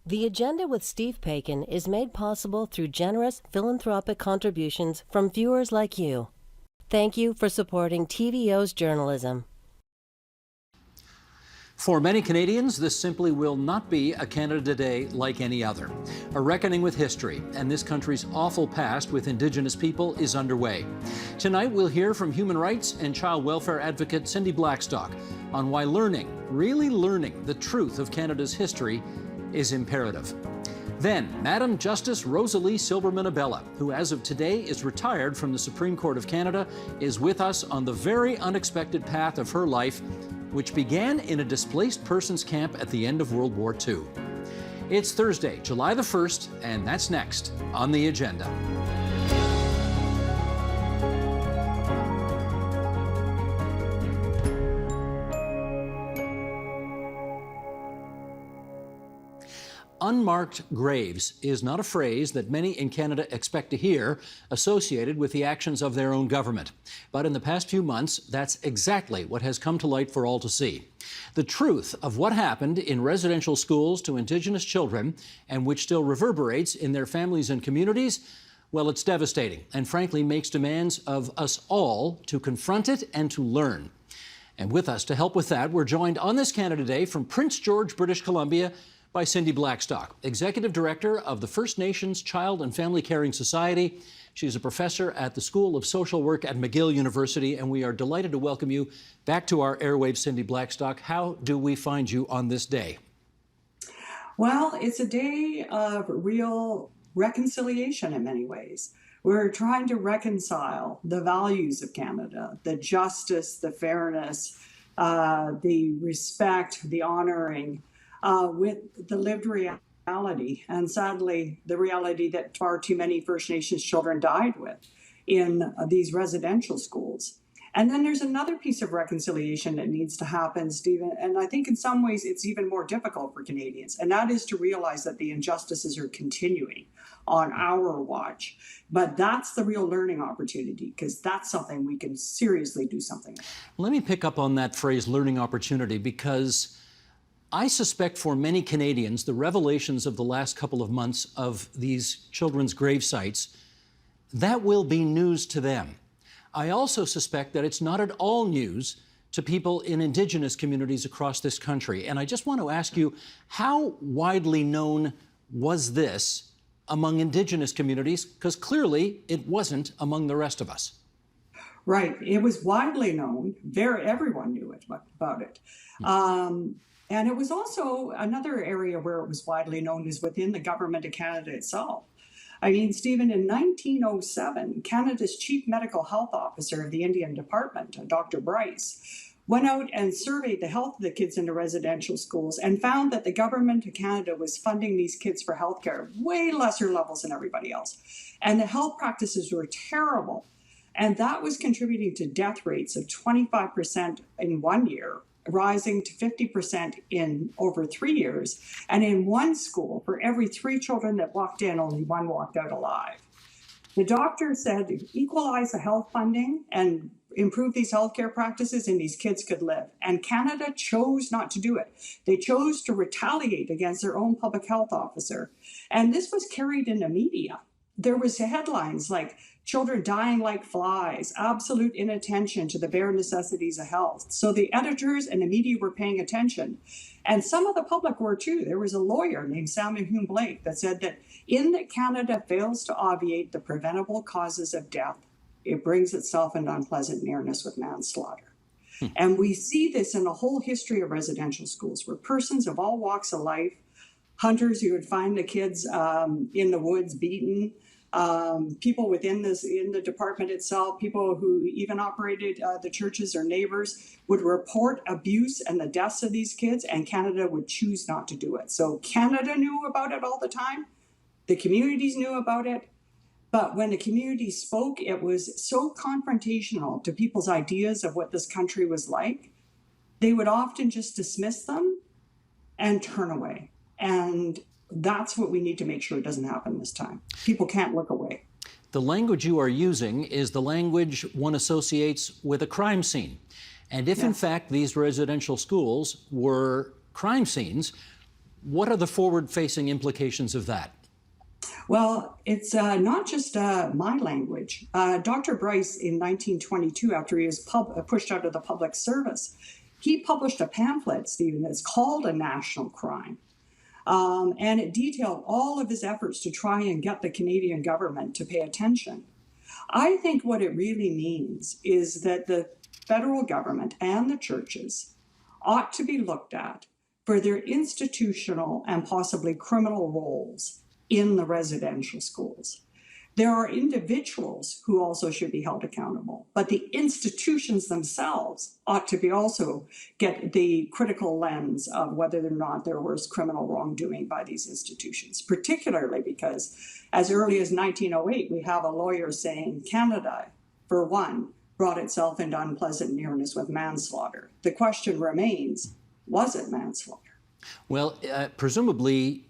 The Agenda with Steve Paikin is made possible through generous philanthropic contributions from viewers like you. Thank you for supporting TVO's journalism. For many Canadians, this simply will not be a Canada Day like any other. A reckoning with history and this country's awful past with Indigenous people is underway. Tonight, we'll hear from human rights and child welfare advocate Cindy Blackstock on why learning, really learning the truth of Canada's history is imperative. Then, Madam Justice Rosalie Silberman Abella, who as of today is retired from the Supreme Court of Canada, is with us on the very unexpected path of her life, which began in a displaced persons camp at the end of World War II. It's Thursday, July the 1st, and that's next on the agenda. Unmarked graves is not a phrase that many in Canada expect to hear associated with the actions of their own government. But in the past few months, that's exactly what has come to light for all to see. The truth of what happened in residential schools to Indigenous children, and which still reverberates in their families and communities, well, it's devastating and frankly makes demands of us all to confront it and to learn. And with us to help with that, we're joined on this Canada Day from Prince George, British Columbia, by Cindy Blackstock, Executive Director of the First Nations Child and Family Caring Society. She's a professor at the School of Social Work at McGill University, and we are delighted to welcome you back to our airwaves, Cindy Blackstock. How do we find you on this day? Well, it's a day of real reconciliation in many ways. We're trying to reconcile the values of Canada, the justice, the fairness, the respect, the honoring, with the lived reality, and sadly, the reality that far too many First Nations children died with in these residential schools. And then there's another piece of reconciliation that needs to happen, Stephen, and I think in some ways it's even more difficult for Canadians, and that is to realize that the injustices are continuing on our watch. But that's the real learning opportunity, because that's something we can seriously do something with. Let me pick up on that phrase, learning opportunity, because I suspect for many Canadians, the revelations of the last couple of months of these children's grave sites, that will be news to them. I also suspect that it's not at all news to people in Indigenous communities across this country. And I just want to ask you, how widely known was this among Indigenous communities? Because clearly it wasn't among the rest of us. Right. It was widely known. Everyone knew about it. And it was also another area where it was widely known is within the Government of Canada itself. I mean, Stephen, in 1907, Canada's Chief Medical Health Officer of the Indian Department, Dr. Bryce, went out and surveyed the health of the kids in the residential schools and found that the Government of Canada was funding these kids for healthcare, way lesser levels than everybody else. And the health practices were terrible. And that was contributing to death rates of 25% in 1 year, rising to 50% in over 3 years. And in one school, for every 3 children that walked in, only 1 walked out alive. The doctor said, equalize the health funding and improve these healthcare practices and these kids could live. And Canada chose not to do it. They chose to retaliate against their own public health officer. And this was carried in the media. There was headlines like, children dying like flies, absolute inattention to the bare necessities of health. So the editors and the media were paying attention. And some of the public were too. There was a lawyer named Samuel Hume Blake that said that in that Canada fails to obviate the preventable causes of death, it brings itself into unpleasant nearness with manslaughter. And we see this in the whole history of residential schools, where persons of all walks of life, hunters who would find the kids in the woods beaten, people within the department itself, people who even operated the churches or neighbors would report abuse and the deaths of these kids, and Canada would choose not to do it. So Canada knew about it all the time. The communities knew about it. But when the community spoke, it was so confrontational to people's ideas of what this country was like. They would often just dismiss them and turn away. And that's what we need to make sure it doesn't happen this time. People can't look away. The language you are using is the language one associates with a crime scene. And if, in fact, these residential schools were crime scenes, What are the forward-facing implications of that? Well, it's not just my language. Dr. Bryce in 1922, after he was pushed out of the public service, he published a pamphlet, Stephen, that's called A National Crime. And it detailed all of his efforts to try and get the Canadian government to pay attention. I think what it really means is that the federal government and the churches ought to be looked at for their institutional and possibly criminal roles in the residential schools. There are individuals who also should be held accountable, but the institutions themselves ought to be also get the critical lens of whether or not there was criminal wrongdoing by these institutions, particularly because as early as 1908, we have a lawyer saying Canada, for one, brought itself into unpleasant nearness with manslaughter. The question remains, was it manslaughter? Well, presumably,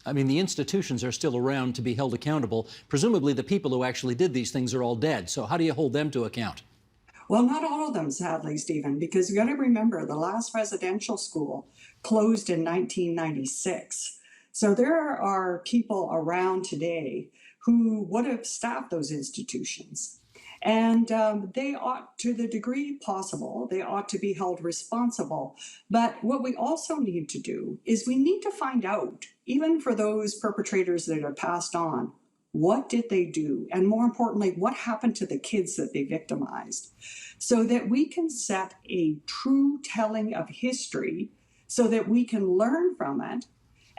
I mean, the institutions are still around to be held accountable. Presumably, the people who actually did these things are all dead. So how do you hold them to account? Well, not all of them, sadly, Stephen, because you got to remember the last residential school closed in 1996. So there are people around today who would have staffed those institutions. And they ought, to the degree possible, they ought to be held responsible. But what we also need to do is we need to find out, even for those perpetrators that are passed on, what did they do? And more importantly, what happened to the kids that they victimized? So that we can set a true telling of history so that we can learn from it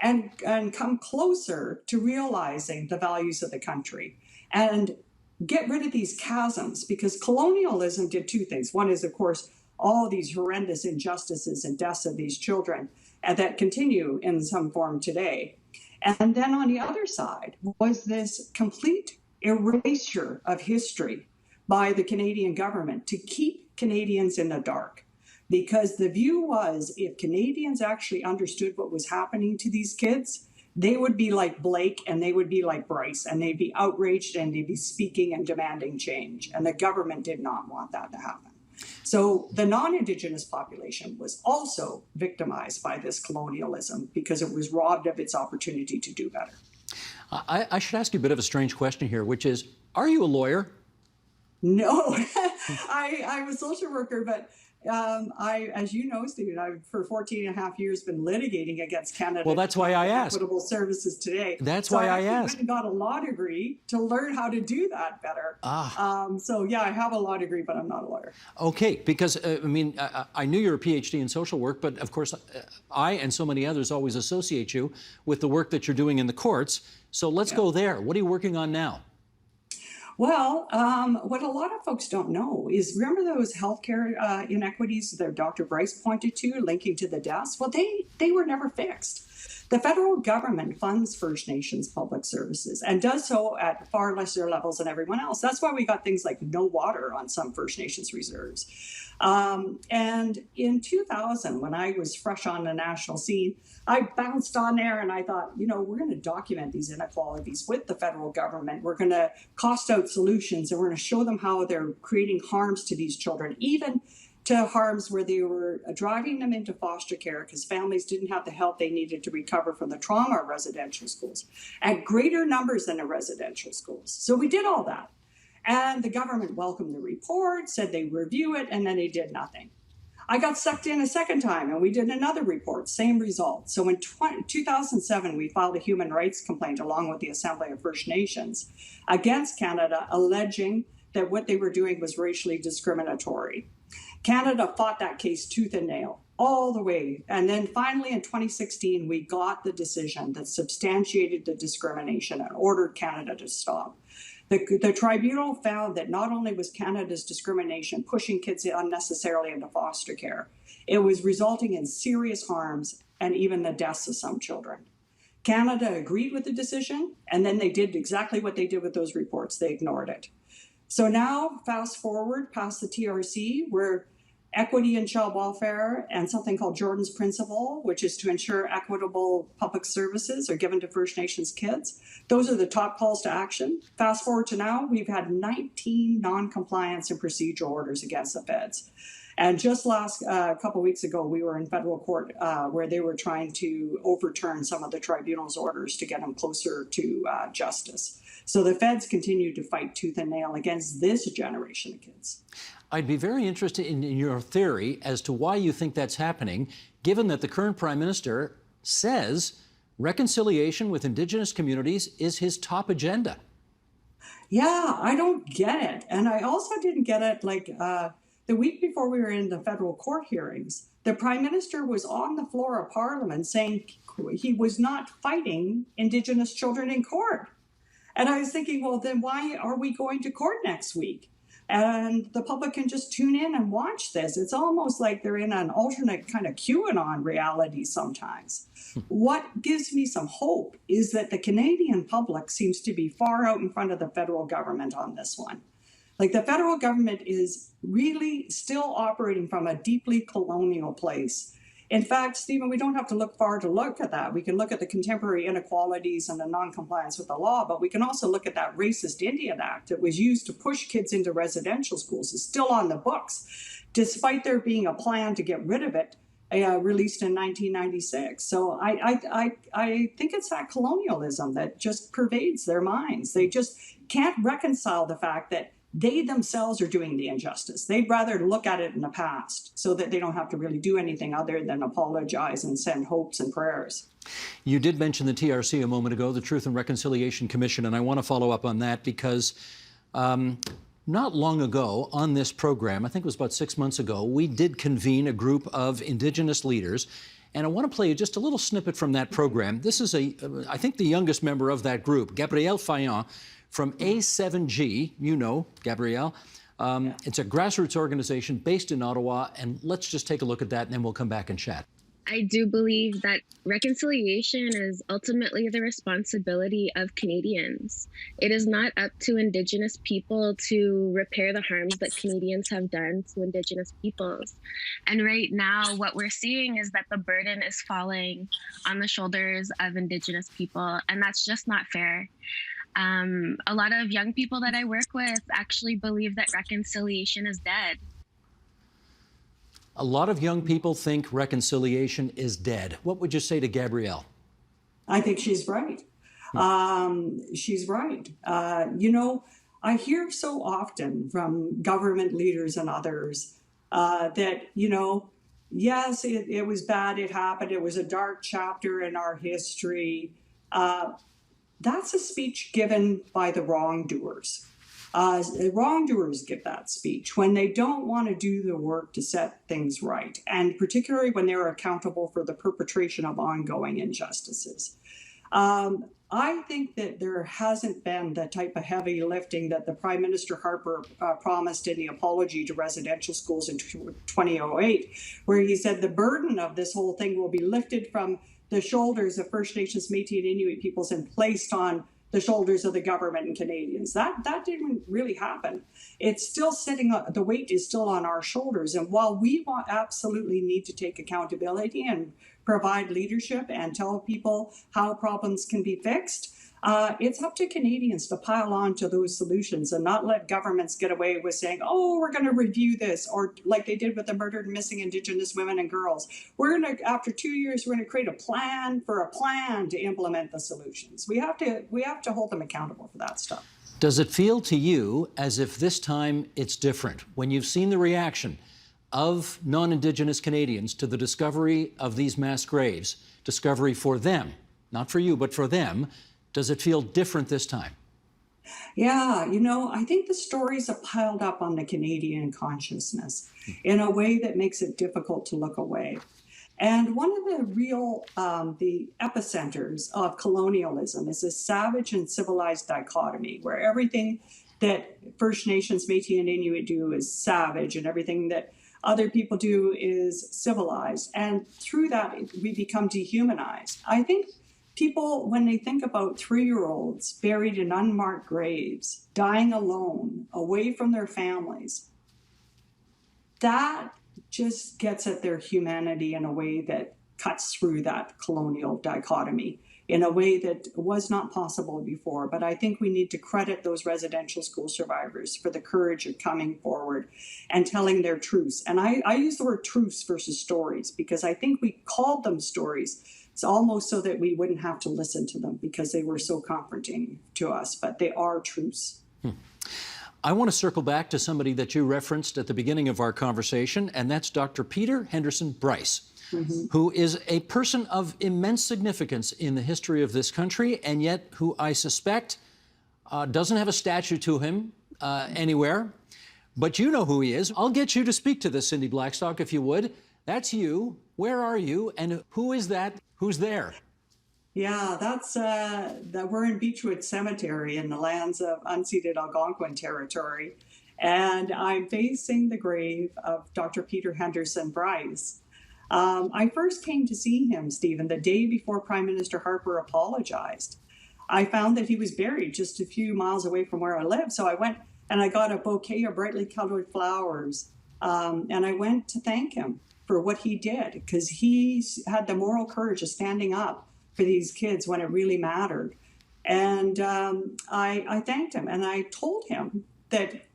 and come closer to realizing the values of the country. And get rid of these chasms, because colonialism did two things. One is, of course, all these horrendous injustices and deaths of these children that continue in some form today. And then on the other side was this complete erasure of history by the Canadian government to keep Canadians in the dark. Because the view was, if Canadians actually understood what was happening to these kids, they would be like Blake and they would be like Bryce, and they'd be outraged and they'd be speaking and demanding change. And the government did not want that to happen. So the non-Indigenous population was also victimized by this colonialism because it was robbed of its opportunity to do better. I should ask you a bit of a strange question here, which is, are you a lawyer? No, I'm a social worker, but as you know, Stephen, I've for 14 and a half years been litigating against Canada. Well, that's why I asked. Equitable services today. That's why I asked. I got a law degree to learn how to do that better. So yeah, I have a law degree, but I'm not a lawyer. Okay, because I mean, I knew you're a PhD in social work, but of course, I and so many others always associate you with the work that you're doing in the courts. So let's go there. What are you working on now? Well, what a lot of folks don't know is, remember those healthcare inequities that Dr. Bryce pointed to, linking to the deaths? Well, they were never fixed. The federal government funds First Nations public services and does so at far lesser levels than everyone else. That's why we got things like no water on some First Nations reserves. And in 2000, when I was fresh on the national scene, I bounced on there and I thought, you know, we're going to document these inequalities with the federal government. We're going to cost out solutions, and we're going to show them how they're creating harms to these children, even to harms where they were driving them into foster care because families didn't have the help they needed to recover from the trauma of residential schools at greater numbers than the residential schools. So we did all that. And the government welcomed the report, said they review it, and then they did nothing. I got sucked in a second time, and we did another report, same result. So in 2007, we filed a human rights complaint along with the Assembly of First Nations against Canada, alleging that what they were doing was racially discriminatory. Canada fought that case tooth and nail all the way. And then finally in 2016, we got the decision that substantiated the discrimination and ordered Canada to stop. The tribunal found that not only was Canada's discrimination pushing kids unnecessarily into foster care, it was resulting in serious harms and even the deaths of some children. Canada agreed with the decision, and then they did exactly what they did with those reports. They ignored it. So now, fast forward past the TRC, where equity in child welfare and something called Jordan's Principle, which is to ensure equitable public services are given to First Nations kids. Those are the top calls to action. Fast forward to now, we've had 19 non-compliance and procedural orders against the feds. And just last couple of weeks ago, we were in federal court where they were trying to overturn some of the tribunal's orders to get them closer to justice. So the feds continue to fight tooth and nail against this generation of kids. I'd be very interested in your theory as to why you think that's happening, given that the current Prime Minister says reconciliation with Indigenous communities is his top agenda. Yeah, I don't get it. And I also didn't get it, like, the week before we were in the federal court hearings, the Prime Minister was on the floor of Parliament saying he was not fighting Indigenous children in court. And I was thinking, well, then why are we going to court next week? And the public can just tune in and watch this. It's almost like they're in an alternate kind of QAnon reality sometimes. What gives me some hope is that the Canadian public seems to be far out in front of the federal government on this one. Like, the federal government is really still operating from a deeply colonial place. In fact, Stephen, we don't have to look far to look at that. We can look at the contemporary inequalities and the non-compliance with the law, but we can also look at that racist Indian Act that was used to push kids into residential schools. It's still on the books, despite there being a plan to get rid of it, released in 1996. So I think it's that colonialism that just pervades their minds. They just can't reconcile the fact that they themselves are doing the injustice. They'd rather look at it in the past so that they don't have to really do anything other than apologize and send hopes and prayers. You did mention the TRC a moment ago, the Truth and Reconciliation Commission, and I want to follow up on that because not long ago on this program, I think it was about 6 months ago, we did convene a group of Indigenous leaders. And I want to play you just a little snippet from that program. This is, I think, the youngest member of that group, Gabrielle Fayon, from A7G, you know, Gabrielle. It's a grassroots organization based in Ottawa, and let's just take a look at that, and then we'll come back and chat. I do believe that reconciliation is ultimately the responsibility of Canadians. It is not up to Indigenous people to repair the harms that Canadians have done to Indigenous peoples. And right now, what we're seeing is that the burden is falling on the shoulders of Indigenous people, and that's just not fair. A lot of young people that I work with actually believe that reconciliation is dead. A lot of young people think reconciliation is dead. What would you say to Gabrielle? I think she's right. She's right. You know, I hear so often from government leaders and others that, you know, yes, it was bad, it happened, it was a dark chapter in our history. That's a speech given by the wrongdoers. The wrongdoers give that speech when they don't want to do the work to set things right, and particularly when they're accountable for the perpetration of ongoing injustices. I think that there hasn't been the type of heavy lifting that the Prime Minister Harper promised in the apology to residential schools in 2008, where he said the burden of this whole thing will be lifted from the shoulders of First Nations, Métis, and Inuit peoples and placed on the shoulders of the government and Canadians. That didn't really happen. It's still sitting, the weight is still on our shoulders. And while we absolutely need to take accountability and provide leadership and tell people how problems can be fixed, it's up to Canadians to pile on to those solutions and not let governments get away with saying, oh, we're going to review this, or like they did with the murdered and missing Indigenous women and girls. We're going to, after 2 years, we're going to create a plan to implement the solutions. We have to hold them accountable for that stuff. Does it feel to you as if this time it's different? When you've seen the reaction of non-Indigenous Canadians to the discovery of these mass graves, discovery for them, not for you, but for them, does it feel different this time? Yeah, you know, I think the stories have piled up on the Canadian consciousness in a way that makes it difficult to look away. And one of the real, the epicenters of colonialism is this savage and civilized dichotomy, where everything that First Nations, Métis, and Inuit do is savage, and everything that other people do is civilized. And through that, we become dehumanized. I think people, when they think about 3-year-olds buried in unmarked graves, dying alone, away from their families, that just gets at their humanity in a way that cuts through that colonial dichotomy. in a way that was not possible before. But I think we need to credit those residential school survivors for the courage of coming forward and telling their truths. And I use the word truths versus stories, because I think we called them stories. It's almost so that we wouldn't have to listen to them because they were so comforting to us, but they are truths. I want to circle back to somebody that you referenced at the beginning of our conversation, and that's Dr. Peter Henderson Bryce. Who is a person of immense significance in the history of this country, and yet who I suspect doesn't have a statue to him anywhere. But you know who he is. I'll get you to speak to this, Cindy Blackstock, if you would. That's you. Where are you? And who is that? Who's there? Yeah, that's we're in Beechwood Cemetery in the lands of unceded Algonquin territory. And I'm facing the grave of Dr. Peter Henderson Bryce. I first came to see him, Stephen, the day before Prime Minister Harper apologized. I found that he was buried just a few miles away from where I live. So I went and I got a bouquet of brightly colored flowers. And I went to thank him for what he did, because he had the moral courage of standing up for these kids when it really mattered. And I thanked him, and I told him that,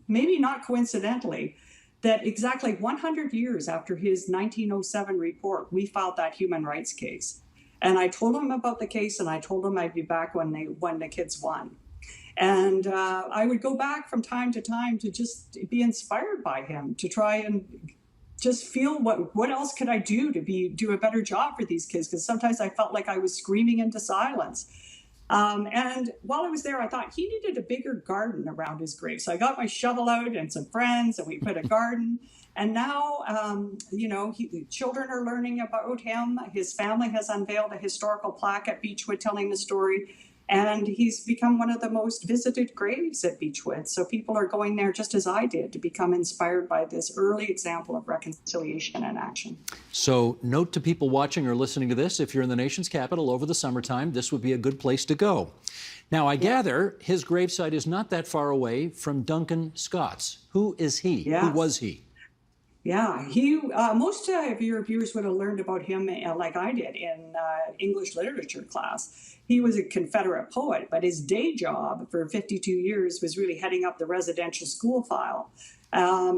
maybe not coincidentally, that exactly 100 years after his 1907 report, we filed that human rights case. And I told him about the case, and I told him I'd be back when the kids won. And I would go back from time to time to just be inspired by him, to try and just feel what else could I do to do a better job for these kids, because sometimes I felt like I was screaming into silence. And while I was there, I thought he needed a bigger garden around his grave. So I got my shovel out and some friends, and we put a garden. And now, children are learning about him. His family has unveiled a historical plaque at Beechwood telling the story. And he's become one of the most visited graves at Beechwood. So people are going there just as I did, to become inspired by this early example of reconciliation and action. So note to people watching or listening to this, if you're in the nation's capital over the summertime, this would be a good place to go. Now, I gather his gravesite is not that far away from Duncan Scott's. Who is he? Yes. Who was he? Yeah, he. Most of your viewers would have learned about him, like I did, in English literature class. He was a Confederate poet, but his day job for 52 years was really heading up the residential school file.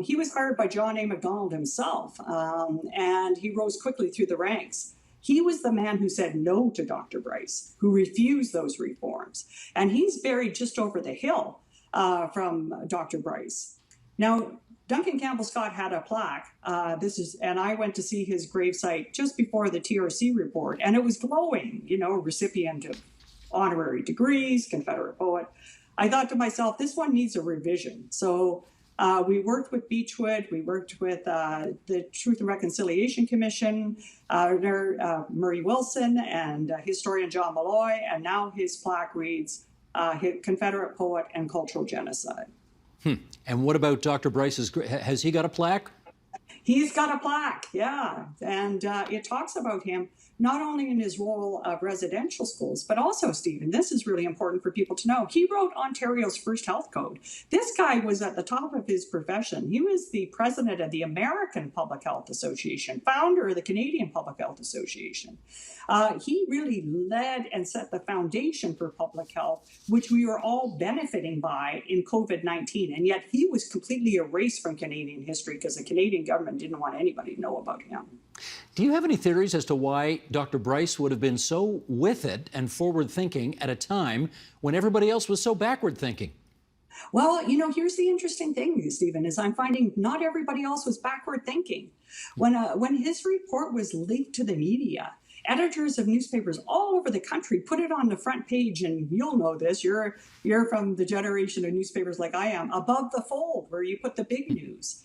He was hired by John A. Macdonald himself, and he rose quickly through the ranks. He was the man who said no to Dr. Bryce, who refused those reforms. And he's buried just over the hill from Dr. Bryce. Now, Duncan Campbell Scott had a plaque. And I went to see his gravesite just before the TRC report, and it was glowing, recipient of honorary degrees, Confederate poet. I thought to myself, this one needs a revision. So we worked with Beechwood, we worked with the Truth and Reconciliation Commission, Murray Wilson, and historian John Malloy, and now his plaque reads, Confederate poet and cultural genocide. And what about Dr. Bryce's? Has he got a plaque? He's got a plaque, yeah. And it talks about him not only in his role of residential schools, but also, Stephen, this is really important for people to know. He wrote Ontario's first health code. This guy was at the top of his profession. He was the president of the American Public Health Association, founder of the Canadian Public Health Association. He really led and set the foundation for public health, which we were all benefiting by in COVID-19. And yet he was completely erased from Canadian history because the Canadian government didn't want anybody to know about him. Do you have any theories as to why Dr. Bryce would have been so with it and forward-thinking at a time when everybody else was so backward-thinking? Well, here's the interesting thing, Stephen, is I'm finding not everybody else was backward-thinking. When his report was leaked to the media, editors of newspapers all over the country put it on the front page, and you'll know this, you're from the generation of newspapers like I am, above the fold, where you put the big news.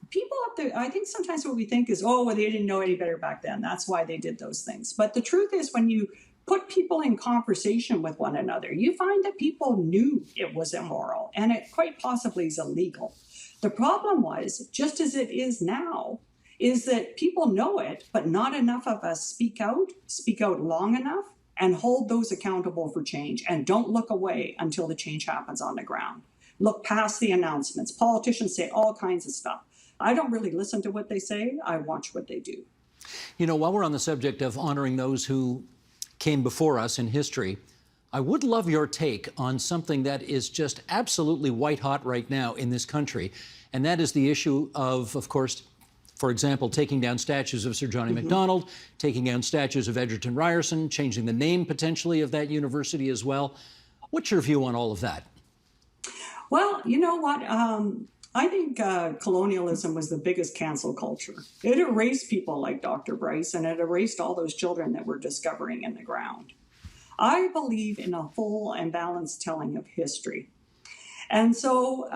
People up there, I think sometimes what we think is, well, they didn't know any better back then. That's why they did those things. But the truth is, when you put people in conversation with one another, you find that people knew it was immoral, and it quite possibly is illegal. The problem was, just as it is now, is that people know it, but not enough of us speak out long enough, and hold those accountable for change, and don't look away until the change happens on the ground. Look past the announcements. Politicians say all kinds of stuff. I don't really listen to what they say. I watch what they do. You know, while we're on the subject of honoring those who came before us in history, I would love your take on something that is just absolutely white hot right now in this country, and that is the issue of course, for example, taking down statues of Sir Johnny MacDonald, taking down statues of Edgerton Ryerson, changing the name potentially of that university as well. What's your view on all of that? Well, you know what? I think colonialism was the biggest cancel culture. It erased people like Dr. Bryce, and it erased all those children that we're discovering in the ground. I believe in a full and balanced telling of history. And so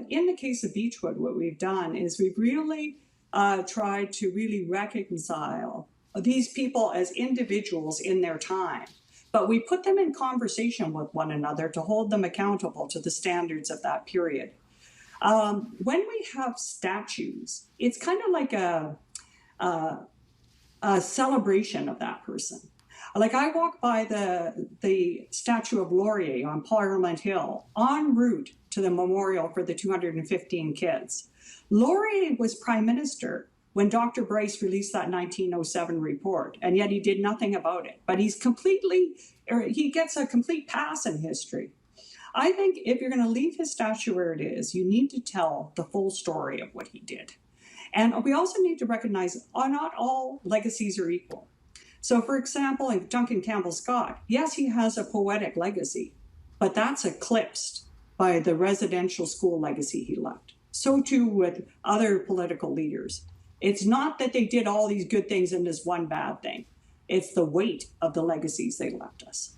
in the case of Beechwood, what we've done is we've really tried to really reconcile these people as individuals in their time. But we put them in conversation with one another to hold them accountable to the standards of that period. When we have statues, it's kind of like a celebration of that person. Like I walk by the statue of Laurier on Parliament Hill en route to the memorial for the 215 kids. Laurier was prime minister when Dr. Bryce released that 1907 report, and yet he did nothing about it. But he gets a complete pass in history. I think if you're going to leave his statue where it is, you need to tell the full story of what he did. And we also need to recognize not all legacies are equal. So, for example, in Duncan Campbell Scott, yes, he has a poetic legacy, but that's eclipsed by the residential school legacy he left. So too with other political leaders. It's not that they did all these good things and this one bad thing. It's the weight of the legacies they left us.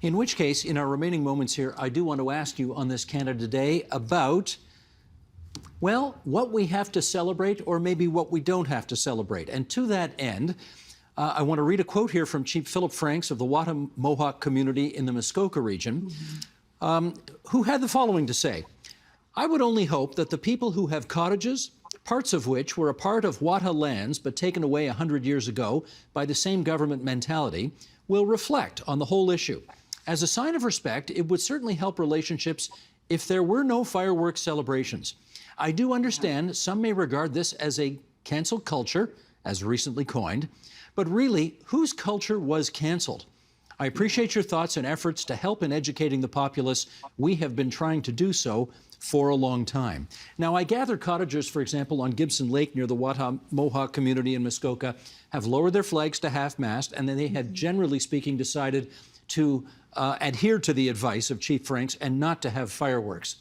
In which case, in our remaining moments here, I do want to ask you on this Canada Day about, well, what we have to celebrate or maybe what we don't have to celebrate. And to that end, I want to read a quote here from Chief Philip Franks of the Wata Mohawk community in the Muskoka region, who had the following to say: "I would only hope that the people who have cottages, parts of which were a part of Wata lands but taken away 100 years ago by the same government mentality, will reflect on the whole issue. As a sign of respect, it would certainly help relationships if there were no fireworks celebrations. I do understand some may regard this as a cancel culture, as recently coined, but really, whose culture was canceled? I appreciate your thoughts and efforts to help in educating the populace. We have been trying to do so for a long time." Now, I gather cottagers, for example, on Gibson Lake near the Wata Mohawk community in Muskoka have lowered their flags to half-mast, and then they had, generally speaking, decided to adhere to the advice of Chief Franks and not to have fireworks.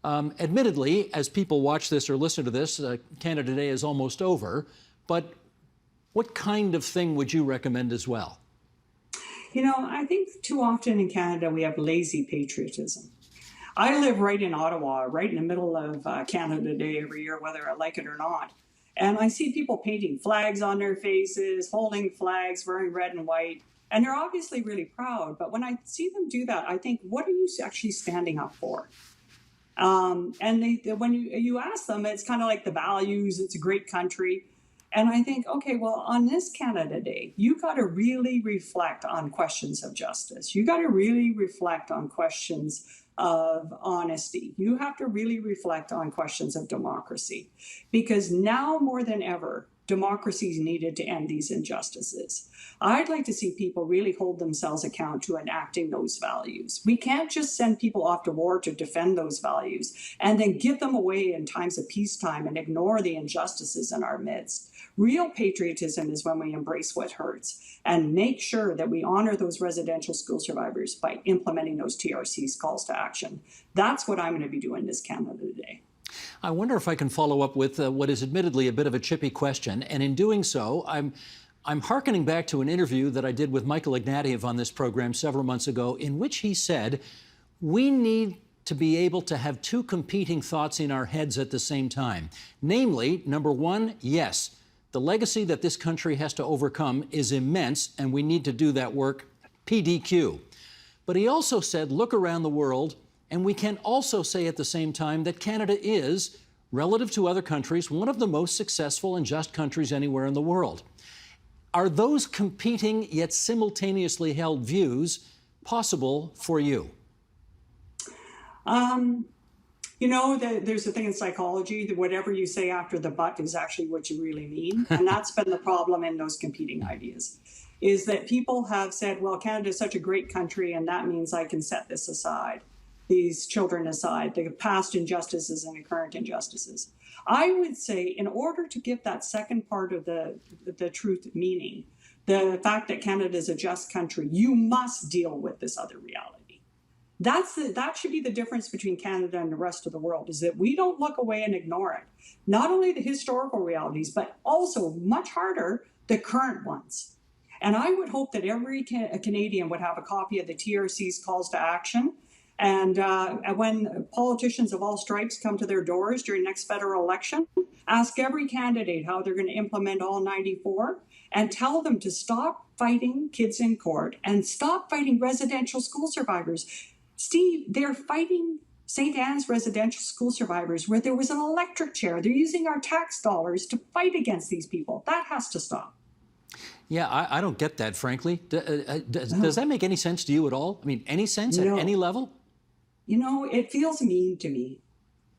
Admittedly, as people watch this or listen to this, Canada Day is almost over, but what kind of thing would you recommend as well? You know, I think too often in Canada we have lazy patriotism. I live right in Ottawa, right in the middle of Canada Day every year, whether I like it or not. And I see people painting flags on their faces, holding flags, wearing red and white, and they're obviously really proud. But when I see them do that, I think, what are you actually standing up for? And when you ask them, it's kind of like the values, it's a great country. And I think, okay, well, on this Canada Day, you got to really reflect on questions of justice. You got to really reflect on questions of honesty. You have to really reflect on questions of democracy, because now more than ever, democracy is needed to end these injustices. I'd like to see people really hold themselves account to enacting those values. We can't just send people off to war to defend those values and then give them away in times of peacetime and ignore the injustices in our midst. Real patriotism is when we embrace what hurts and make sure that we honor those residential school survivors by implementing those TRC's calls to action. That's what I'm going to be doing this Canada Day. I wonder if I can follow up with what is admittedly a bit of a chippy question. And in doing so, I'm hearkening back to an interview that I did with Michael Ignatieff on this program several months ago, in which he said, we need to be able to have two competing thoughts in our heads at the same time. Namely, number one, yes, the legacy that this country has to overcome is immense, and we need to do that work, PDQ. But he also said, look around the world, and we can also say at the same time that Canada is, relative to other countries, one of the most successful and just countries anywhere in the world. Are those competing yet simultaneously held views possible for you? You know, there's a thing in psychology that whatever you say after the but is actually what you really mean. And that's been the problem in those competing ideas, is that people have said, well, Canada is such a great country, and that means I can set this aside, these children aside, the past injustices and the current injustices. I would say in order to give that second part of the truth meaning, the fact that Canada is a just country, you must deal with this other reality. That should be the difference between Canada and the rest of the world, is that we don't look away and ignore it. Not only the historical realities, but also much harder, the current ones. And I would hope that every Canadian would have a copy of the TRC's calls to action. And when politicians of all stripes come to their doors during next federal election, ask every candidate how they're going to implement all 94 and tell them to stop fighting kids in court and stop fighting residential school survivors. Steve, they're fighting St. Anne's residential school survivors where there was an electric chair. They're using our tax dollars to fight against these people. That has to stop. Yeah, I don't get that, frankly. Does that make any sense to you at all? I mean, any sense at any level? You know, it feels mean to me.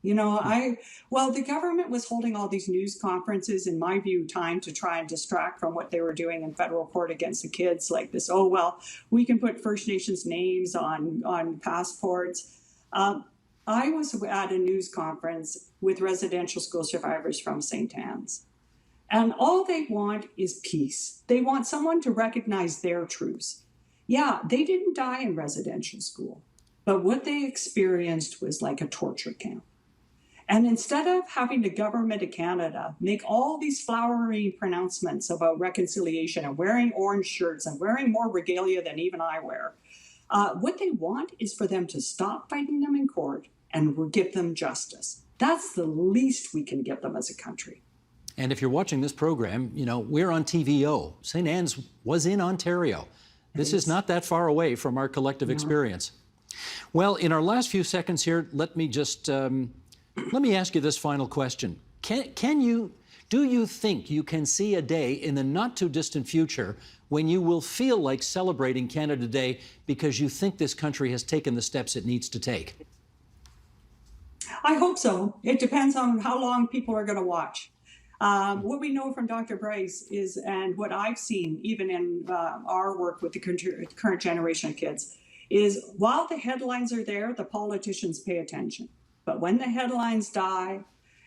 You know, the government was holding all these news conferences, in my view, time to try and distract from what they were doing in federal court against the kids, like this, oh, well, we can put First Nations names on passports. I was at a news conference with residential school survivors from St. Anne's. And all they want is peace. They want someone to recognize their truths. Yeah, they didn't die in residential school, but what they experienced was like a torture camp. And instead of having the government of Canada make all these flowery pronouncements about reconciliation and wearing orange shirts and wearing more regalia than even I wear, what they want is for them to stop fighting them in court and give them justice. That's the least we can give them as a country. And if you're watching this program, you know, we're on TVO. St. Anne's was in Ontario. This is not that far away from our collective experience. Well, in our last few seconds here, let me just let me ask you this final question. Do you think you can see a day in the not too distant future when you will feel like celebrating Canada Day because you think this country has taken the steps it needs to take? I hope so. It depends on how long people are going to watch. What we know from Dr. Bryce is, and what I've seen even in our work with the current generation of kids, is while the headlines are there, the politicians pay attention. But when the headlines die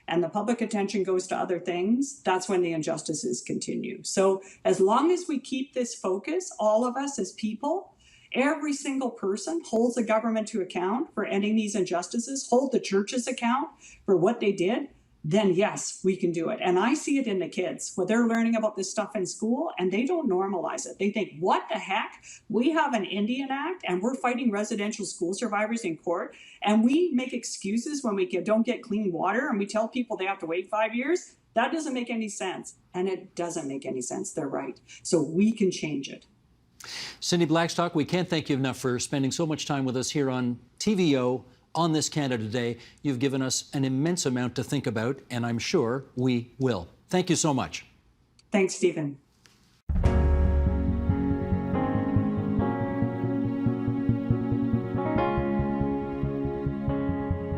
and the public attention goes to other things, that's when the injustices continue. So as long as we keep this focus, all of us as people, every single person holds the government to account for ending these injustices, hold the churches account for what they did, then yes, we can do it. And I see it in the kids when they're learning about this stuff in school and they don't normalize it. They think, what the heck? We have an Indian Act and we're fighting residential school survivors in court. And we make excuses when we don't get clean water and we tell people they have to wait 5 years. That doesn't make any sense. And it doesn't make any sense. They're right. So we can change it. Cindy Blackstock, we can't thank you enough for spending so much time with us here on TVO. On this Canada Day, you've given us an immense amount to think about, and I'm sure we will. Thank you so much. Thanks, Stephen.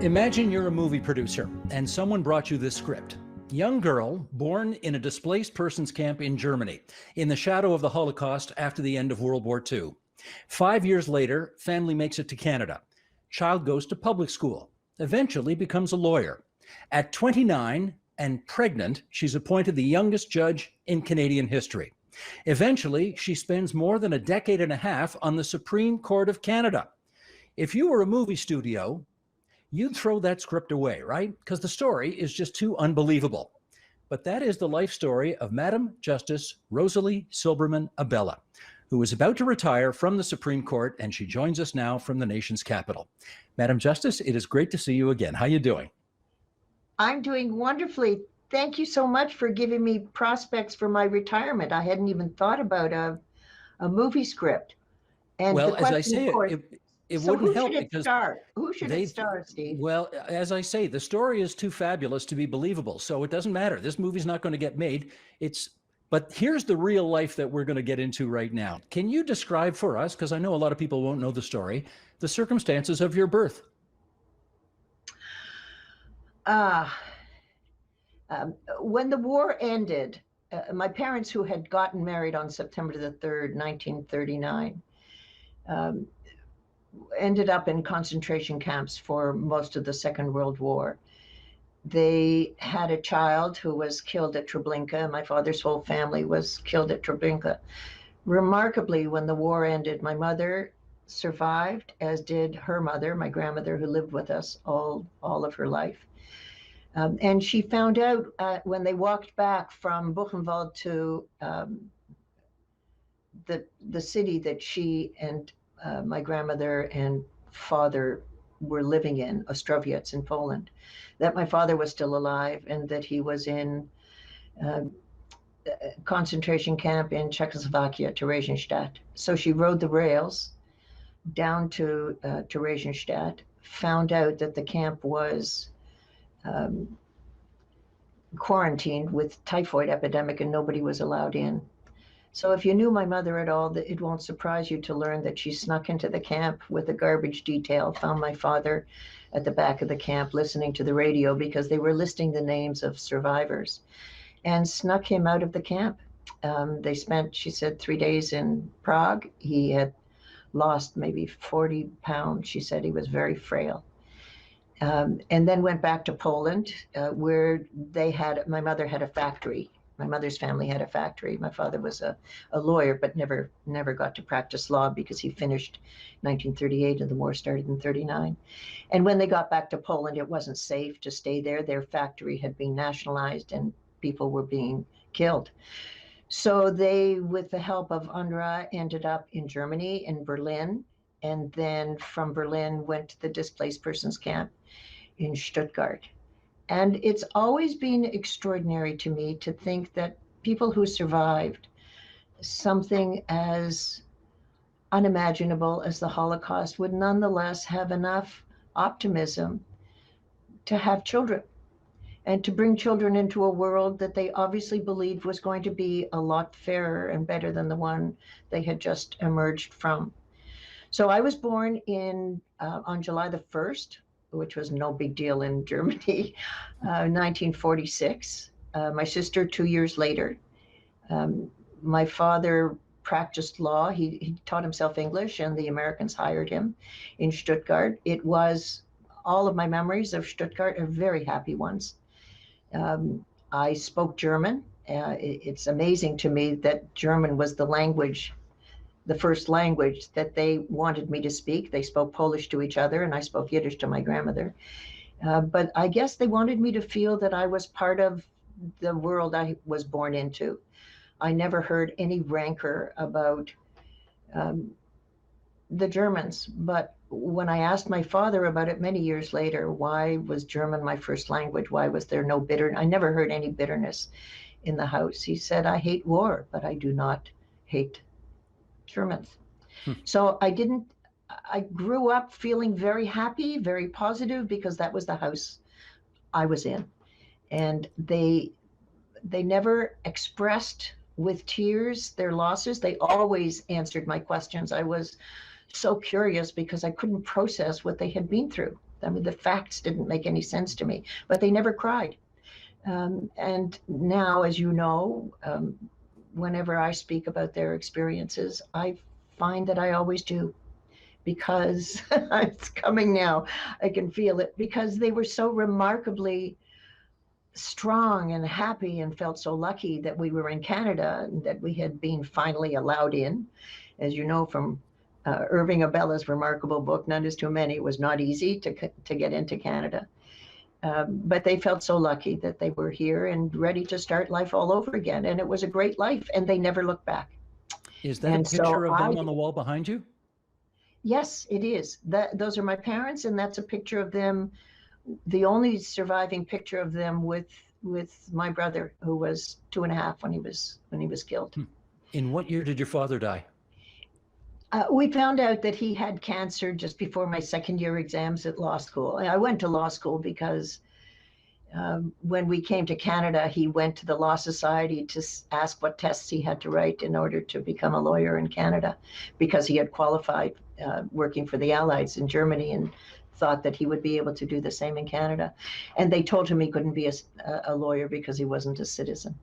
Imagine you're a movie producer, and someone brought you this script. Young girl born in a displaced persons camp in Germany, in the shadow of the Holocaust after the end of World War II. 5 years later, family makes it to Canada. Child goes to public school, eventually becomes a lawyer. At 29 and pregnant, she's appointed the youngest judge in Canadian history. Eventually, she spends more than a decade and a half on the Supreme Court of Canada. If you were a movie studio, you'd throw that script away, right? Because the story is just too unbelievable. But that is the life story of Madam Justice Rosalie Silberman Abella, who is about to retire from the Supreme Court, and she joins us now from the nation's capital. Madam Justice, it is great to see you again. How are you doing? I'm doing wonderfully. Thank you so much for giving me prospects for my retirement. I hadn't even thought about a movie script. And well, as I say, it wouldn't help because who should it star, Steve? Well, as I say, the story is too fabulous to be believable, so it doesn't matter. This movie's not going to get made. But here's the real life that we're going to get into right now. Can you describe for us, because I know a lot of people won't know the story, the circumstances of your birth? Uh, when the war ended, my parents, who had gotten married on September the 3rd, 1939, um, ended up in concentration camps for most of the Second World War. They had a child who was killed at Treblinka. My father's whole family was killed at Treblinka. Remarkably, when the war ended, my mother survived, as did her mother, my grandmother, who lived with us all of her life. And she found out when they walked back from Buchenwald to the city that she and my grandmother and father were living in, Ostrowiec in Poland, that my father was still alive and that he was in a concentration camp in Czechoslovakia, Theresienstadt. So she rode the rails down to Theresienstadt, found out that the camp was quarantined with typhoid epidemic and nobody was allowed in. So if you knew my mother at all, it won't surprise you to learn that she snuck into the camp with a garbage detail, found my father at the back of the camp listening to the radio because they were listing the names of survivors, and snuck him out of the camp. They spent, she said, 3 days in Prague. He had lost maybe 40 pounds. She said he was very frail. And then went back to Poland, where my mother had a factory. My mother's family had a factory. My father was a lawyer, but never got to practice law because he finished 1938 and the war started in 39. And when they got back to Poland, it wasn't safe to stay there. Their factory had been nationalized and people were being killed. So they, with the help of UNRWA, ended up in Germany, in Berlin, and then from Berlin went to the displaced persons camp in Stuttgart. And it's always been extraordinary to me to think that people who survived something as unimaginable as the Holocaust would nonetheless have enough optimism to have children and to bring children into a world that they obviously believed was going to be a lot fairer and better than the one they had just emerged from. So I was born on July the 1st, which was no big deal in Germany, 1946. My sister 2 years later. My father practiced law. He taught himself English, and the Americans hired him in Stuttgart. It was, all of my memories of Stuttgart are very happy ones. I spoke German. It's amazing to me that German was the first language that they wanted me to speak. They spoke Polish to each other, and I spoke Yiddish to my grandmother. But I guess they wanted me to feel that I was part of the world I was born into. I never heard any rancor about the Germans. But when I asked my father about it many years later, why was German my first language? Why was there no bitterness? I never heard any bitterness in the house. He said, I hate war, but I do not hate Germans. So I grew up feeling very happy, very positive, because that was the house I was in. And they never expressed with tears their losses. They always answered my questions. I was so curious because I couldn't process what they had been through. I mean, the facts didn't make any sense to me, but they never cried. And now, as you know, whenever I speak about their experiences, I find that I always do, because it's coming now. I can feel it, because they were so remarkably strong and happy and felt so lucky that we were in Canada and that we had been finally allowed in. As you know from Irving Abella's remarkable book, None is Too Many, it was not easy to get into Canada. But they felt so lucky that they were here and ready to start life all over again. And it was a great life, and they never looked back. Is that a picture of them on the wall behind you? Yes, it is. Those are my parents, and that's a picture of them, the only surviving picture of them with my brother, who was 2.5 when he was killed. In what year did your father die? We found out that he had cancer just before my second year exams at law school. I went to law school because when we came to Canada, he went to the Law Society to ask what tests he had to write in order to become a lawyer in Canada, because he had qualified working for the Allies in Germany in thought that he would be able to do the same in Canada. And they told him he couldn't be a lawyer because he wasn't a citizen.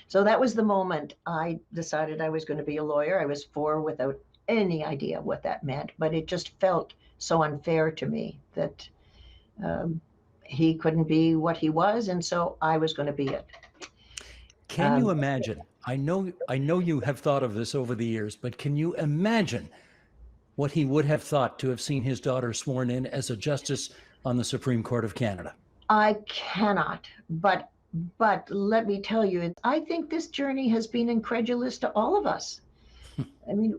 So that was the moment I decided I was going to be a lawyer. I was 4 without any idea what that meant, but it just felt so unfair to me that he couldn't be what he was, and so I was going to be it. Can you imagine? I know you have thought of this over the years, but can you imagine what he would have thought to have seen his daughter sworn in as a justice on the Supreme Court of Canada? I cannot, but let me tell you, I think this journey has been incredulous to all of us. I mean,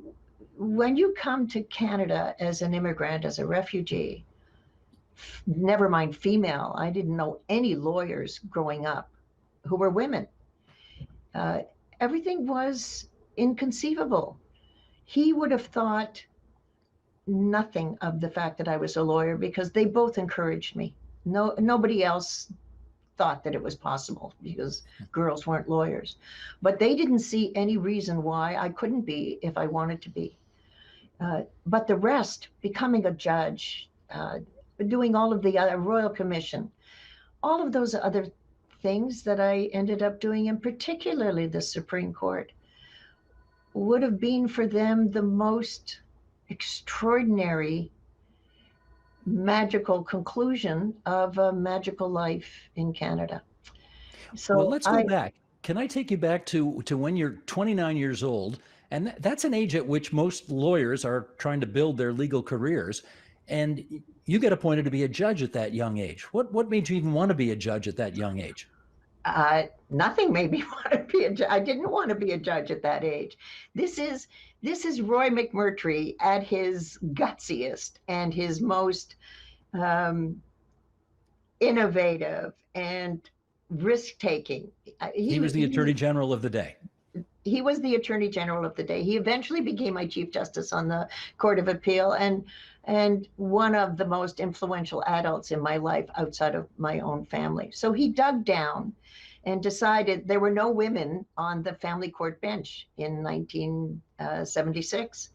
when you come to Canada as an immigrant, as a refugee, never mind female, I didn't know any lawyers growing up who were women. Everything was inconceivable. He would have thought nothing of the fact that I was a lawyer because they both encouraged me. Nobody else thought that it was possible because girls weren't lawyers. But they didn't see any reason why I couldn't be if I wanted to be. But the rest, becoming a judge, doing all of the other Royal Commission, all of those other things that I ended up doing, and particularly the Supreme Court, would have been for them the most extraordinary, magical conclusion of a magical life in Canada. So well, let's go back. Can I take you back to when you're 29 years old? And that's an age at which most lawyers are trying to build their legal careers. And you get appointed to be a judge at that young age. What made you even want to be a judge at that young age? Nothing made me want to be a judge. I didn't want to be a judge at that age. This is Roy McMurtry at his gutsiest and his most innovative and risk-taking. He was the Attorney General of the day. He was the Attorney General of the day. He eventually became my Chief Justice on the Court of Appeal and one of the most influential adults in my life outside of my own family. So he dug down and decided there were no women on the family court bench in 1976.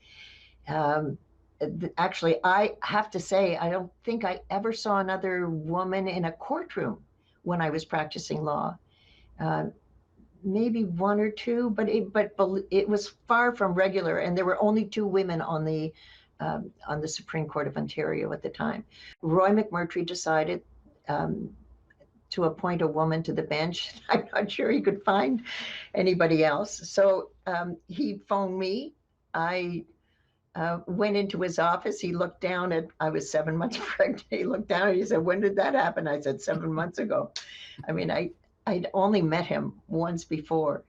Actually, I have to say, I don't think I ever saw another woman in a courtroom when I was practicing law. Maybe 1 or 2, but it was far from regular, and there were only 2 women on the Supreme Court of Ontario at the time. Roy McMurtry decided to appoint a woman to the bench. I'm not sure he could find anybody else. So he phoned me. I went into his office. He looked down at, I was 7 months pregnant. He looked down and he said, "When did that happen?" I said, 7 months ago. I mean, I'd only met him once before.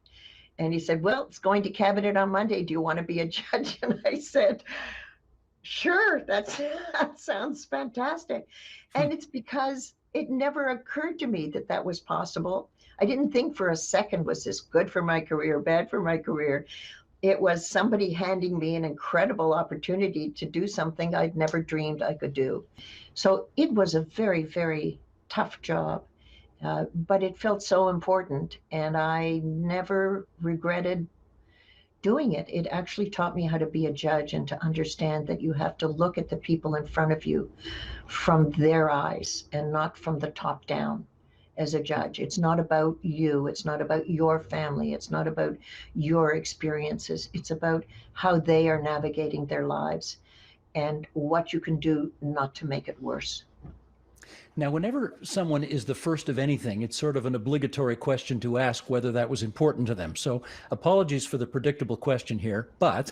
And he said, "Well, it's going to cabinet on Monday. Do you want to be a judge?" And I said, "Sure, that sounds fantastic." And it's because it never occurred to me that that was possible. I didn't think for a second, was this good for my career, bad for my career? It was somebody handing me an incredible opportunity to do something I'd never dreamed I could do. So it was a very, very tough job, but it felt so important, and I never regretted doing it. It actually taught me how to be a judge and to understand that you have to look at the people in front of you from their eyes and not from the top down as a judge. It's not about you. It's not about your family. It's not about your experiences. It's about how they are navigating their lives and what you can do not to make it worse. Now, whenever someone is the first of anything, it's sort of an obligatory question to ask whether that was important to them. So apologies for the predictable question here, but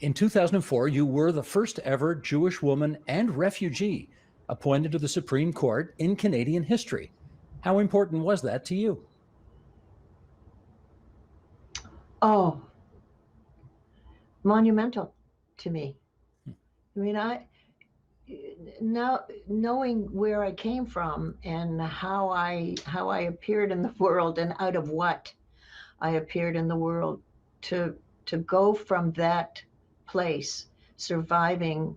in 2004, you were the first ever Jewish woman and refugee appointed to the Supreme Court in Canadian history. How important was that to you? Oh, monumental to me. I mean, now knowing where I came from and how I appeared in the world and out of what I appeared in the world, to go from that place, surviving,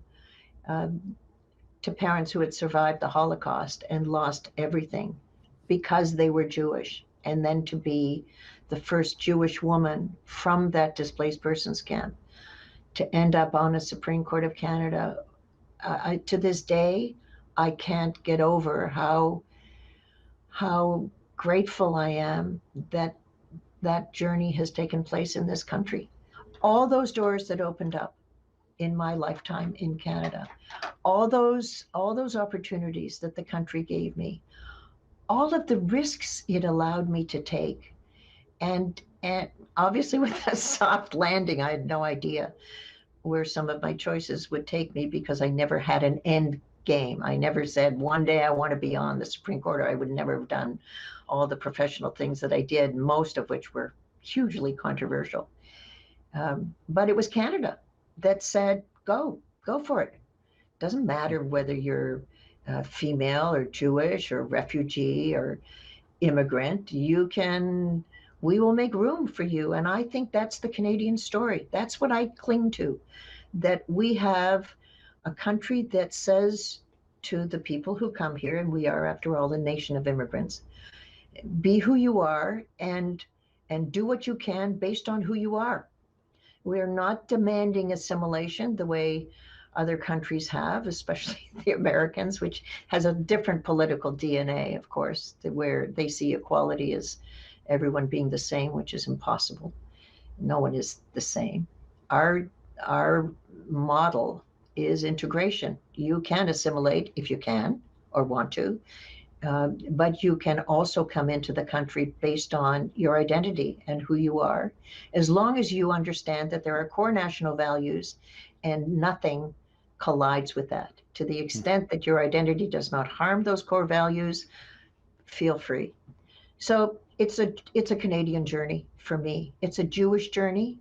to parents who had survived the Holocaust and lost everything because they were Jewish, and then to be the first Jewish woman from that displaced persons camp, to end up on a Supreme Court of Canada. To this day, I can't get over how grateful I am that that journey has taken place in this country. All those doors that opened up in my lifetime in Canada, all those opportunities that the country gave me, all of the risks it allowed me to take, and obviously with a soft landing, I had no idea where some of my choices would take me because I never had an end game. I never said one day I want to be on the Supreme Court, or I would never have done all the professional things that I did, most of which were hugely controversial. But it was Canada that said, go for it. Doesn't matter whether you're female or Jewish or refugee or immigrant, we will make room for you. And I think that's the Canadian story. That's what I cling to, that we have a country that says to the people who come here, and we are, after all, a nation of immigrants, be who you are and do what you can based on who you are. We're not demanding assimilation the way other countries have, especially the Americans, which has a different political DNA, of course, where they see equality as everyone being the same, which is impossible. No one is the same. Our model is integration. You can assimilate if you can or want to, but you can also come into the country based on your identity and who you are, as long as you understand that there are core national values and nothing collides with that. To the extent that your identity does not harm those core values, feel free. So it's a Canadian journey for me. It's a Jewish journey.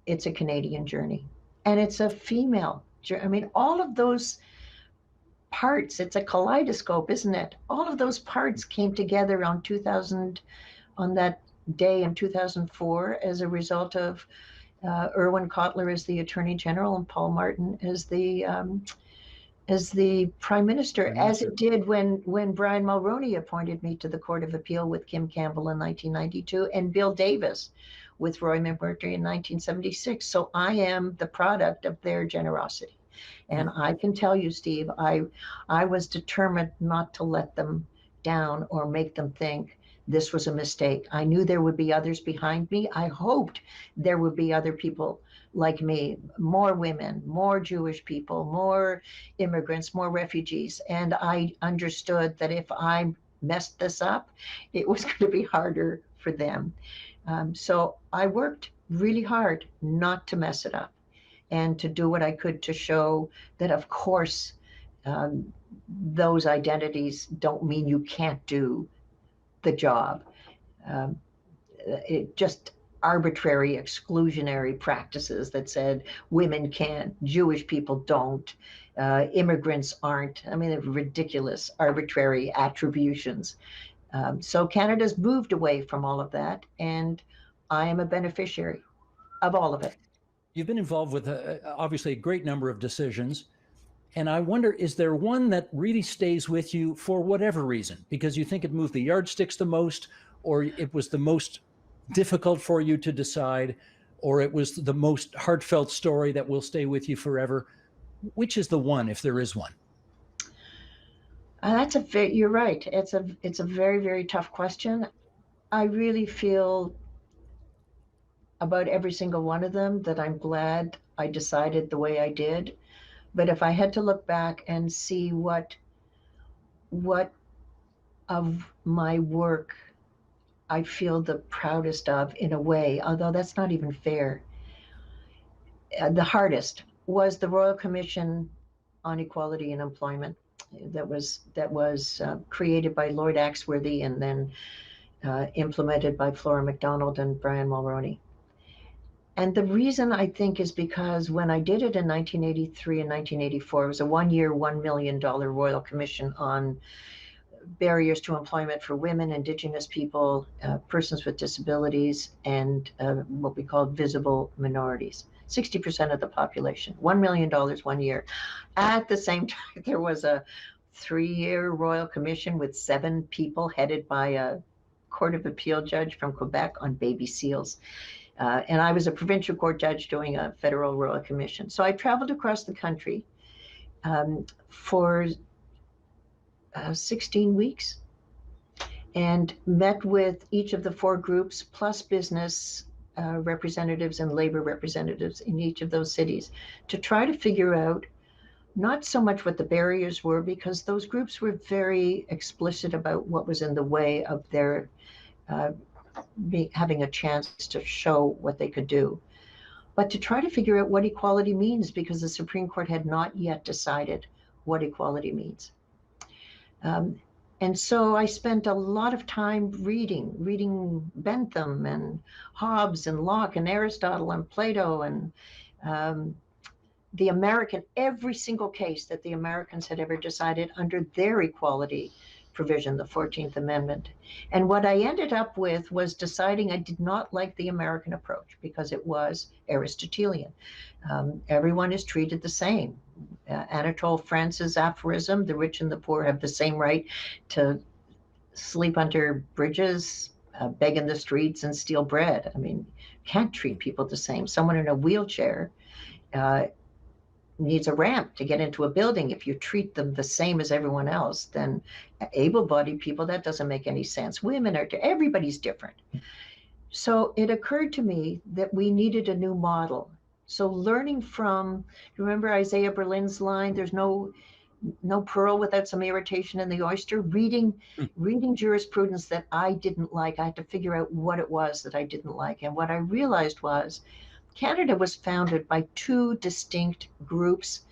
It's a Canadian journey. And it's a female journey. I mean, all of those parts, it's a kaleidoscope, isn't it? All of those parts came together on that day in 2004 as a result of Irwin Cotler as the Attorney General and Paul Martin as the Prime Minister, as it did when Brian Mulroney appointed me to the Court of Appeal with Kim Campbell in 1992 and Bill Davis with Roy McMurtry in 1976. So I am the product of their generosity. And I can tell you, Steve, I was determined not to let them down or make them think this was a mistake. I knew there would be others behind me. I hoped there would be other people like me, more women, more Jewish people, more immigrants, more refugees. And I understood that if I messed this up, it was going to be harder for them. So I worked really hard not to mess it up and to do what I could to show that, of course, those identities don't mean you can't do the job. It just arbitrary exclusionary practices that said women can't, Jewish people don't, immigrants aren't. I mean, they're ridiculous, arbitrary attributions. So Canada's moved away from all of that, and I am a beneficiary of all of it. You've been involved with obviously a great number of decisions. And I wonder, is there one that really stays with you for whatever reason? Because you think it moved the yardsticks the most, or it was the most difficult for you to decide, or it was the most heartfelt story that will stay with you forever? Which is the one, if there is one? You're right. It's a very, very tough question. I really feel about every single one of them that I'm glad I decided the way I did. But if I had to look back and see what of my work I feel the proudest of, in a way, although that's not even fair, the hardest was the Royal Commission on Equality and Employment that was created by Lord Axworthy and then implemented by Flora MacDonald and Brian Mulroney. And the reason, I think, is because when I did it in 1983 and 1984, it was a 1-year, $1 million Royal Commission on barriers to employment for women, Indigenous people, persons with disabilities, and what we call visible minorities. 60% of the population, $1 million 1 year. At the same time, there was a 3-year Royal Commission with 7 people headed by a Court of Appeal judge from Quebec on baby seals. And I was a provincial court judge doing a federal Royal Commission. So I traveled across the country for 16 weeks and met with each of the 4 groups, plus business representatives and labor representatives in each of those cities, to try to figure out not so much what the barriers were, because those groups were very explicit about what was in the way of their having a chance to show what they could do, but to try to figure out what equality means, because the Supreme Court had not yet decided what equality means. And so I spent a lot of time reading Bentham and Hobbes and Locke and Aristotle and Plato and every single case that the Americans had ever decided under their equality provision, the 14th Amendment. And what I ended up with was deciding I did not like the American approach because it was Aristotelian. Everyone is treated the same. Anatole France's aphorism, the rich and the poor have the same right to sleep under bridges, beg in the streets, and steal bread. I mean, can't treat people the same. Someone in a wheelchair needs a ramp to get into a building. If you treat them the same as everyone else, then able-bodied people, that doesn't make any sense. Women are, everybody's different. So it occurred to me that we needed a new model. So learning from, remember Isaiah Berlin's line, there's no pearl without some irritation in the oyster. Reading jurisprudence that I didn't like, I had to figure out what it was that I didn't like. And what I realized was Canada was founded by 2 distinct groups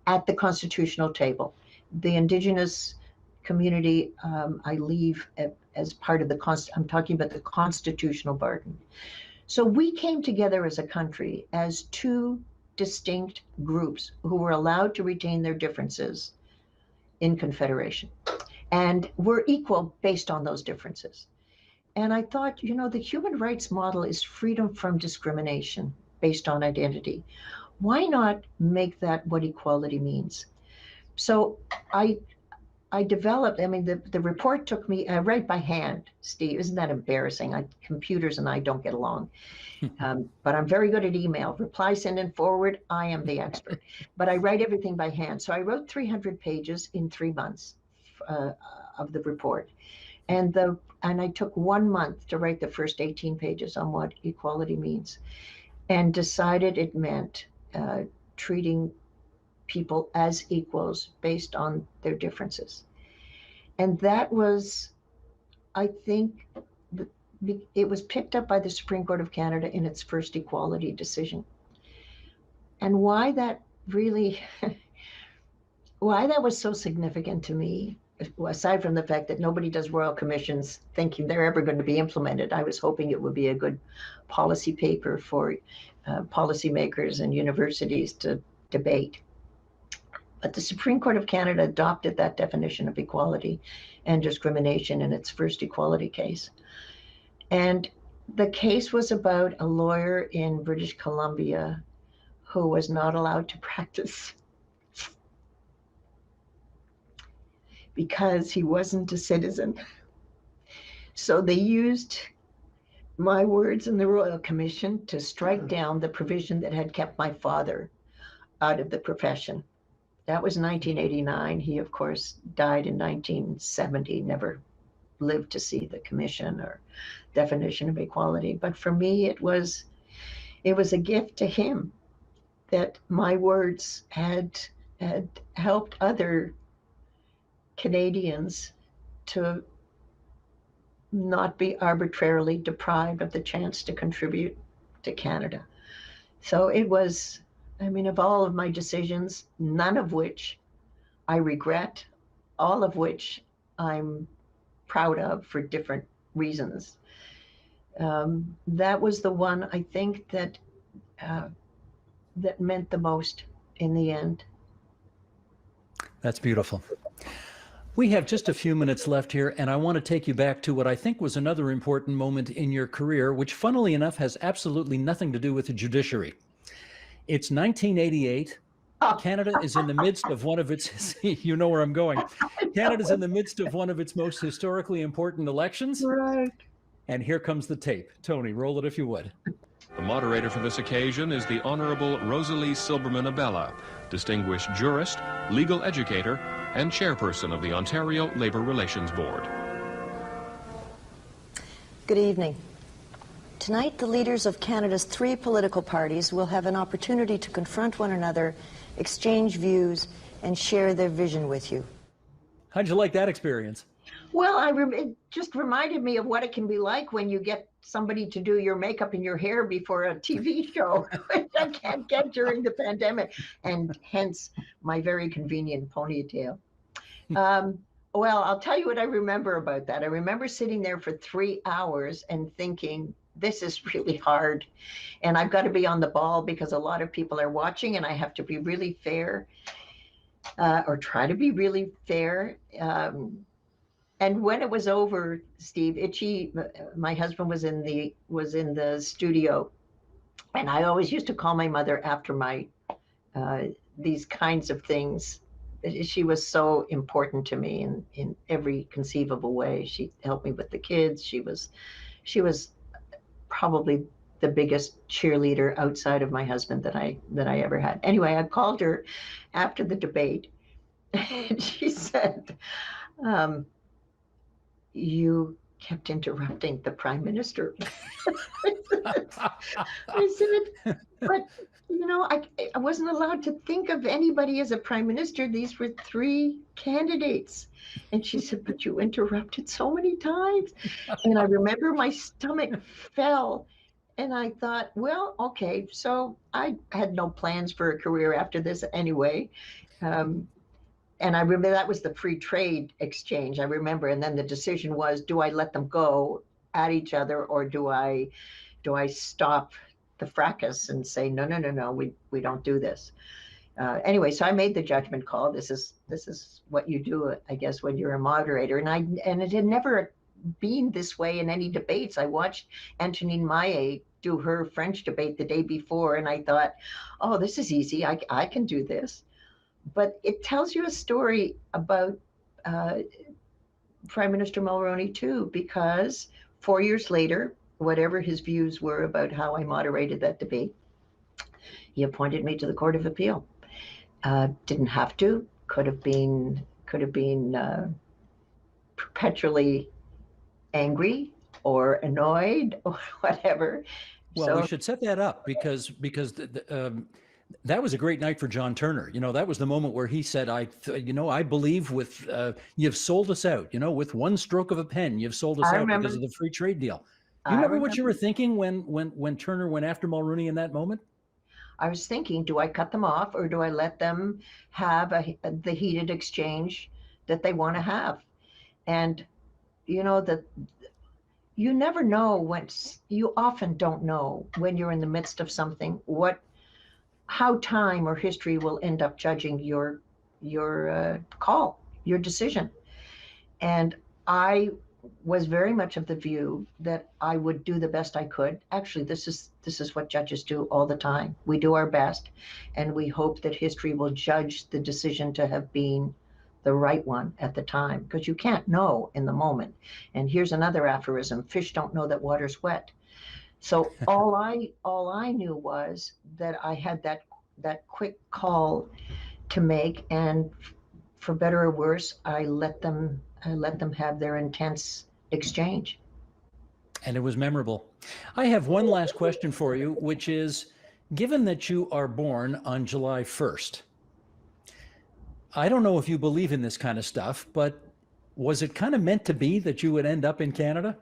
at the constitutional table. The Indigenous community, I leave as part of I'm talking about the constitutional bargain. So we came together as a country as 2 distinct groups who were allowed to retain their differences in confederation and were equal based on those differences. And I thought, the human rights model is freedom from discrimination based on identity. Why not make that what equality means? So I developed, the report took me, I write by hand, Steve, isn't that embarrassing? Computers and I don't get along, but I'm very good at email. Reply, send, and forward, I am the expert. But I write everything by hand. So I wrote 300 pages in 3 months of the report. And I took 1 month to write the first 18 pages on what equality means, and decided it meant treating people as equals based on their differences. And that was, I think, it was picked up by the Supreme Court of Canada in its first equality decision. And why that was so significant to me, aside from the fact that nobody does royal commissions thinking they're ever going to be implemented, I was hoping it would be a good policy paper for policymakers and universities to debate. But the Supreme Court of Canada adopted that definition of equality and discrimination in its first equality case. And the case was about a lawyer in British Columbia who was not allowed to practice because he wasn't a citizen. So they used my words in the Royal Commission to strike down the provision that had kept my father out of the profession. That was 1989. He, of course, died in 1970, never lived to see the commission or definition of equality. But for me, it was a gift to him that my words had helped other Canadians to not be arbitrarily deprived of the chance to contribute to Canada. So it was, of all of my decisions, none of which I regret, all of which I'm proud of for different reasons. That was the one I think that meant the most in the end. That's beautiful. We have just a few minutes left here, and I want to take you back to what I think was another important moment in your career, which funnily enough has absolutely nothing to do with the judiciary. It's 1988. Canada is in the midst of one of its, you know where I'm going. Canada's in the midst of one of its most historically important elections. Right. And here comes the tape. Tony, roll it if you would. The moderator for this occasion is the Honorable Rosalie Silberman Abella, distinguished jurist, legal educator, and chairperson of the Ontario Labour Relations Board. Good evening. Tonight, the leaders of Canada's 3 political parties will have an opportunity to confront one another, exchange views, and share their vision with you. How'd you like that experience? Well, it just reminded me of what it can be like when you get somebody to do your makeup and your hair before a TV show, which I can't get during the pandemic, and hence my very convenient ponytail. Well, I'll tell you what I remember about that. I remember sitting there for 3 hours and thinking, this is really hard, and I've got to be on the ball because a lot of people are watching, and I have to be really fair, or try to be really fair. And when it was over, Steve, Itchy, my husband, was in the studio, and I always used to call my mother after my these kinds of things. She was so important to me in every conceivable way. She helped me with the kids. She was probably the biggest cheerleader outside of my husband that I ever had. Anyway, I called her after the debate, and she said, you kept interrupting the Prime Minister. I said, but I wasn't allowed to think of anybody as a Prime Minister. These were 3 candidates. And she said, but you interrupted so many times. And I remember my stomach fell. And I thought, well, okay, so I had no plans for a career after this anyway. And I remember that was the free trade exchange. I remember, and then the decision was, do I let them go at each other, or do I stop the fracas and say, no, we don't do this. Anyway, so I made the judgment call. This is what you do, I guess, when you're a moderator. And it had never been this way in any debates. I watched Antonine Maillet do her French debate the day before, and I thought, oh, this is easy. I can do this. But it tells you a story about Prime Minister Mulroney too, because 4 years later, whatever his views were about how I moderated that debate, he appointed me to the Court of Appeal. Didn't have to. Could have been perpetually angry or annoyed or whatever. Well, So we should set that up because that was a great night for John Turner. That was the moment where he said, I believe with you've sold us out. With one stroke of a pen, you've sold us out because of the free trade deal. Do you remember what you were thinking when Turner went after Mulroney in that moment? I was thinking, do I cut them off, or do I let them have the heated exchange that they want to have? And that you never know you often don't know when you're in the midst of something how time or history will end up judging your call, your decision. And I was very much of the view that I would do the best I could. Actually, this is what judges do all the time. We do our best, and we hope that history will judge the decision to have been the right one at the time, because you can't know in the moment. And here's another aphorism: fish don't know that water's wet. So all I knew was that I had that quick call to make, and for better or worse, I let them have their intense exchange. And it was memorable. I have one last question for you, which is, given that you are born on July 1st, I don't know if you believe in this kind of stuff, but was it kind of meant to be that you would end up in Canada?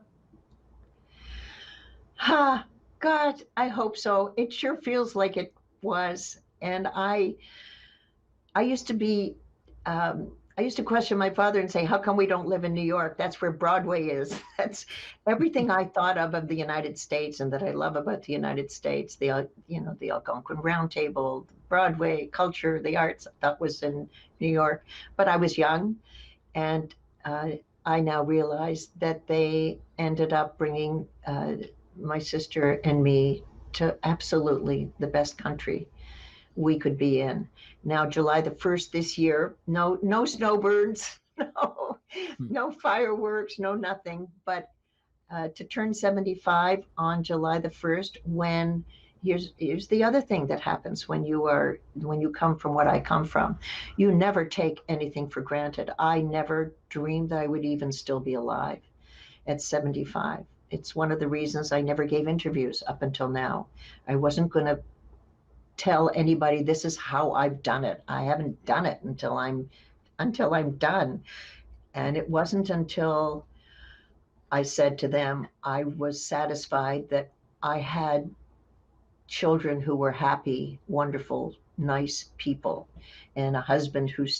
God, I hope so. It sure feels like it was. And I used to question my father and say, how come we don't live in New York? That's where Broadway is. That's everything I thought of the United States and that I love about the United States. The Algonquin Round Table, Broadway, culture, the arts, that was in New York. But I was young, and I now realize that they ended up bringing my sister and me to absolutely the best country we could be in. Now, July the 1st this year, no snowbirds, no fireworks, no nothing, but to turn 75 on July the 1st, when here's the other thing that happens when you come from what I come from. You never take anything for granted. I never dreamed that I would even still be alive at 75. It's one of the reasons I never gave interviews up until now. I wasn't going to tell anybody this is how I've done it. I haven't done it until I'm done. And it wasn't until I said to them I was satisfied that I had children who were happy, wonderful, nice people, and a husband who was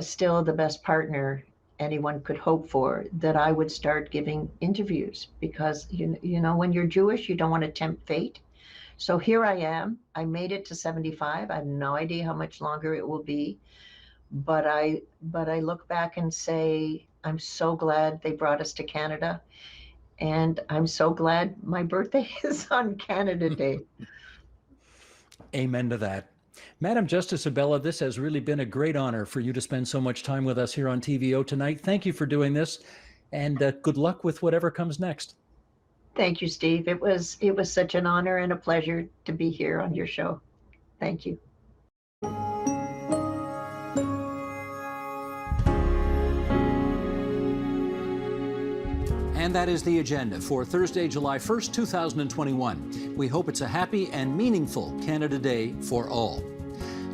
still the best partner anyone could hope for, that I would start giving interviews. Because you know when you're Jewish, you don't want to tempt fate. So here I am. I made it to 75. I have no idea how much longer it will be, but I look back and say I'm so glad they brought us to Canada, and I'm so glad my birthday is on Canada Day. Amen to that. Madam Justice Abella, this has really been a great honor for you to spend so much time with us here on TVO tonight. Thank you for doing this, and good luck with whatever comes next. Thank you, Steve. It was such an honor and a pleasure to be here on your show. Thank you. And that is the agenda for Thursday, July 1st, 2021. We hope it's a happy and meaningful Canada Day for all.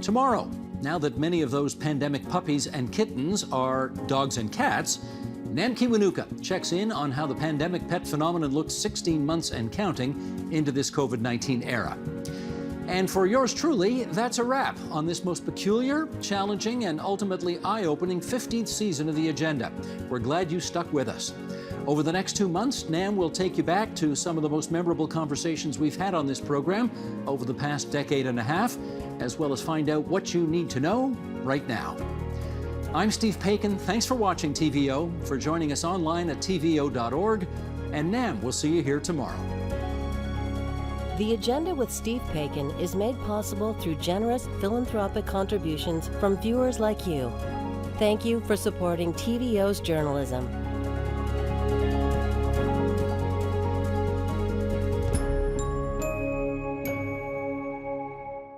Tomorrow, now that many of those pandemic puppies and kittens are dogs and cats, Nan Kiwanuka checks in on how the pandemic pet phenomenon looks 16 months and counting into this COVID-19 era. And for yours truly, that's a wrap on this most peculiar, challenging, and ultimately eye-opening 15th season of The Agenda. We're glad you stuck with us. Over the next 2 months, Nam will take you back to some of the most memorable conversations we've had on this program over the past decade and a half, as well as find out what you need to know right now. I'm Steve Paikin. Thanks for watching TVO, for joining us online at tvo.org, and Nam will see you here tomorrow. The Agenda with Steve Paikin is made possible through generous philanthropic contributions from viewers like you. Thank you for supporting TVO's journalism.